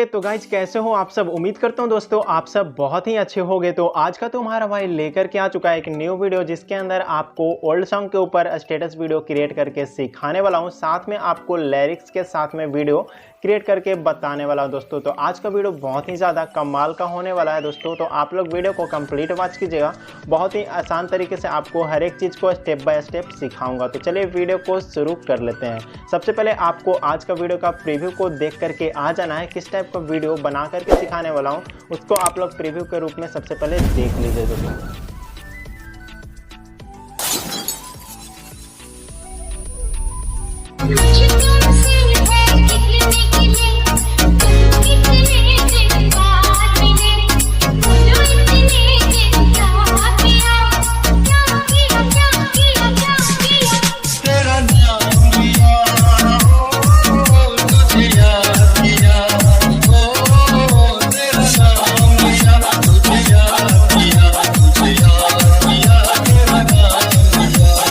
तो गाइज कैसे हो आप सब। उम्मीद करता हूँ दोस्तों आप सब बहुत ही अच्छे होंगे। तो आज का तुम्हारा भाई लेकर के आ चुका है एक न्यू वीडियो, जिसके अंदर आपको ओल्ड सॉन्ग के ऊपर स्टेटस वीडियो क्रिएट करके सिखाने वाला हूँ। साथ में आपको लिरिक्स के साथ में वीडियो क्रिएट करके बताने वाला हूँ दोस्तों। तो आज का वीडियो बहुत ही ज़्यादा कमाल का होने वाला है दोस्तों। तो आप लोग वीडियो को कंप्लीट वॉच कीजिएगा। बहुत ही आसान तरीके से आपको हर एक चीज़ को स्टेप बाय स्टेप सिखाऊंगा। तो चलिए वीडियो को शुरू कर लेते हैं। सबसे पहले आपको आज का वीडियो का प्रीव्यू को देख करके आ जाना है। किस टाइप का वीडियो बना करके सिखाने वाला हूँ उसको आप लोग प्रीव्यू के रूप में सबसे पहले देख लीजिए दोस्तों।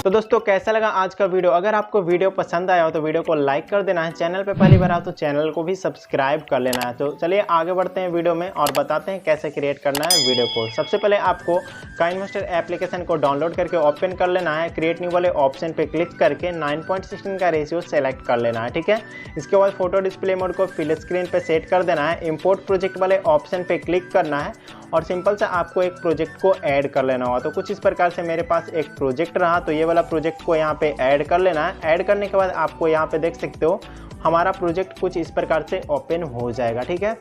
तो दोस्तों कैसा लगा आज का वीडियो। अगर आपको वीडियो पसंद आया हो तो वीडियो को लाइक कर देना है। चैनल पे पहली बार आओ तो चैनल को भी सब्सक्राइब कर लेना है। तो चलिए आगे बढ़ते हैं वीडियो में और बताते हैं कैसे क्रिएट करना है वीडियो को। सबसे पहले आपको काइनमास्टर एप्लीकेशन को डाउनलोड करके ओपन कर लेना है। क्रिएट न्यू वाले ऑप्शन पे क्लिक करके 9:16 का रेशियो सेलेक्ट कर लेना है, ठीक है। इसके बाद फोटो डिस्प्ले मोड को फिल स्क्रीन पे सेट कर देना है। इंपोर्ट प्रोजेक्ट वाले ऑप्शन पे क्लिक करना है और सिंपल से आपको एक प्रोजेक्ट को ऐड कर लेना होगा। तो कुछ इस प्रकार से मेरे पास एक प्रोजेक्ट रहा, तो ये वाला प्रोजेक्ट को यहाँ पे ऐड कर लेना है। ऐड करने के बाद आपको यहाँ पे देख सकते हो हमारा प्रोजेक्ट कुछ इस प्रकार से ओपन हो जाएगा, ठीक है।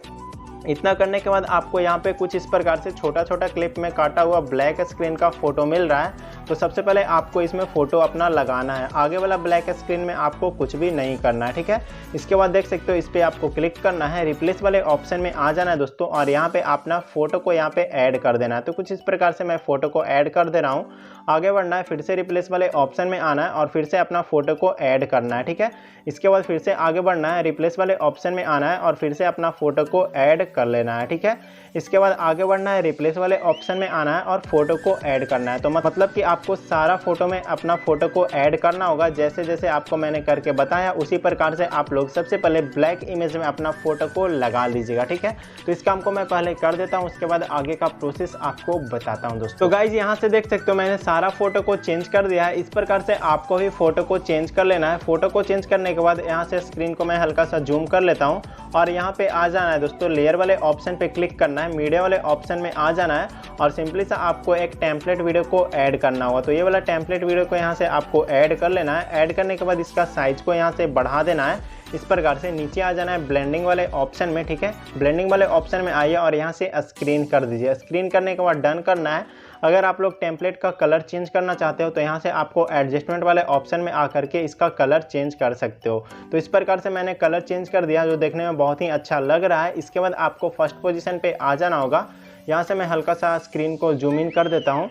इतना करने के बाद आपको यहाँ पे कुछ इस प्रकार से छोटा छोटा क्लिप में काटा हुआ ब्लैक स्क्रीन का फोटो मिल रहा है। तो सबसे पहले आपको इसमें फोटो अपना लगाना है। आगे वाला ब्लैक स्क्रीन में आपको कुछ भी नहीं करना है, ठीक है। इसके बाद देख सकते हो इस पर आपको क्लिक करना है। रिप्लेस वाले ऑप्शन में आ जाना है दोस्तों और यहाँ पे अपना फोटो को यहाँ पे ऐड कर देना है। तो कुछ इस प्रकार से मैं फोटो को ऐड कर दे रहा हूँ। आगे बढ़ना है, फिर से रिप्लेस वाले ऑप्शन में आना है और फिर से अपना फोटो को ऐड करना है, ठीक है। इसके बाद फिर से आगे बढ़ना है, रिप्लेस वाले ऑप्शन में आना है और फिर से अपना फोटो को ऐड कर लेना है, ठीक है। इसके बाद आगे बढ़ना है, रिप्लेस वाले ऑप्शन में आना है और फोटो को ऐड करना है। तो मतलब कि आपको सारा फोटो में अपना फोटो को ऐड करना होगा। जैसे जैसे आपको मैंने करके बताया उसी प्रकार से आप लोग सबसे पहले ब्लैक इमेज में अपना फोटो को लगा लीजिएगा, ठीक है। तो इस काम को मैं पहले कर देता हूँ, उसके बाद आगे का प्रोसेस आपको बताता हूँ दोस्तों। तो गाइज यहाँ से देख सकते हो मैंने सारा फोटो को चेंज कर दिया है। इस प्रकार से आपको भी फोटो को चेंज कर लेना है। फोटो को चेंज करने के बाद यहाँ से स्क्रीन को मैं हल्का सा जूम कर लेता हूँ और यहाँ पे आ जाना है दोस्तों। लेयर वाले ऑप्शन पे क्लिक करना है, मीडिया वाले ऑप्शन में आ जाना है और सिंपली सा आपको एक टेम्पलेट वीडियो को ऐड करना होगा। तो ये वाला टेम्पलेट वीडियो को यहाँ से आपको ऐड कर लेना है। ऐड करने के बाद इसका साइज को यहाँ से बढ़ा देना है। इस प्रकार से नीचे आ जाना है ब्लेंडिंग वाले ऑप्शन में, ठीक है। ब्लेंडिंग वाले ऑप्शन में आइए और यहाँ से स्क्रीन कर दीजिए। स्क्रीन करने के बाद डन करना है। अगर आप लोग टेम्पलेट का कलर चेंज करना चाहते हो तो यहाँ से आपको एडजस्टमेंट वाले ऑप्शन में आकर के इसका कलर चेंज कर सकते हो। तो इस प्रकार से मैंने कलर चेंज कर दिया जो देखने में बहुत ही अच्छा लग रहा है। इसके बाद आपको फर्स्ट पोजीशन पे आ जाना होगा। यहाँ से मैं हल्का सा स्क्रीन को जूम इन कर देता हूँ।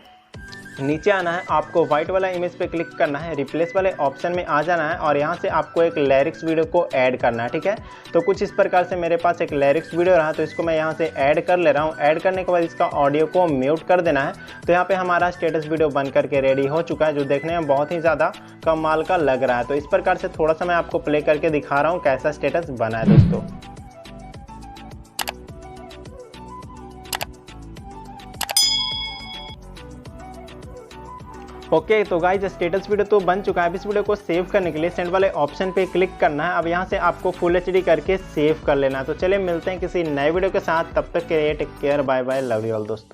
नीचे आना है, आपको व्हाइट वाला इमेज पे क्लिक करना है, रिप्लेस वाले ऑप्शन में आ जाना है और यहाँ से आपको एक लिरिक्स वीडियो को ऐड करना है, ठीक है। तो कुछ इस प्रकार से मेरे पास एक लिरिक्स वीडियो रहा, तो इसको मैं यहाँ से ऐड कर ले रहा हूँ। ऐड करने के बाद इसका ऑडियो को म्यूट कर देना है। तो यहाँ पे हमारा स्टेटस वीडियो बन करके रेडी हो चुका है, जो देखने में बहुत ही ज़्यादा कमाल का लग रहा है। तो इस प्रकार से थोड़ा सा मैं आपको प्ले करके दिखा रहा हूँ कैसा स्टेटस बना है दोस्तों। ओके तो गाइज स्टेटस वीडियो तो बन चुका है। अब इस वीडियो को सेव करने के लिए सेंड वाले ऑप्शन पे क्लिक करना है। अब यहाँ से आपको फुल एचडी करके सेव कर लेना है। तो चलिए मिलते हैं किसी नए वीडियो के साथ, तब तक के लिए take care, bye bye, love you all दोस्तों।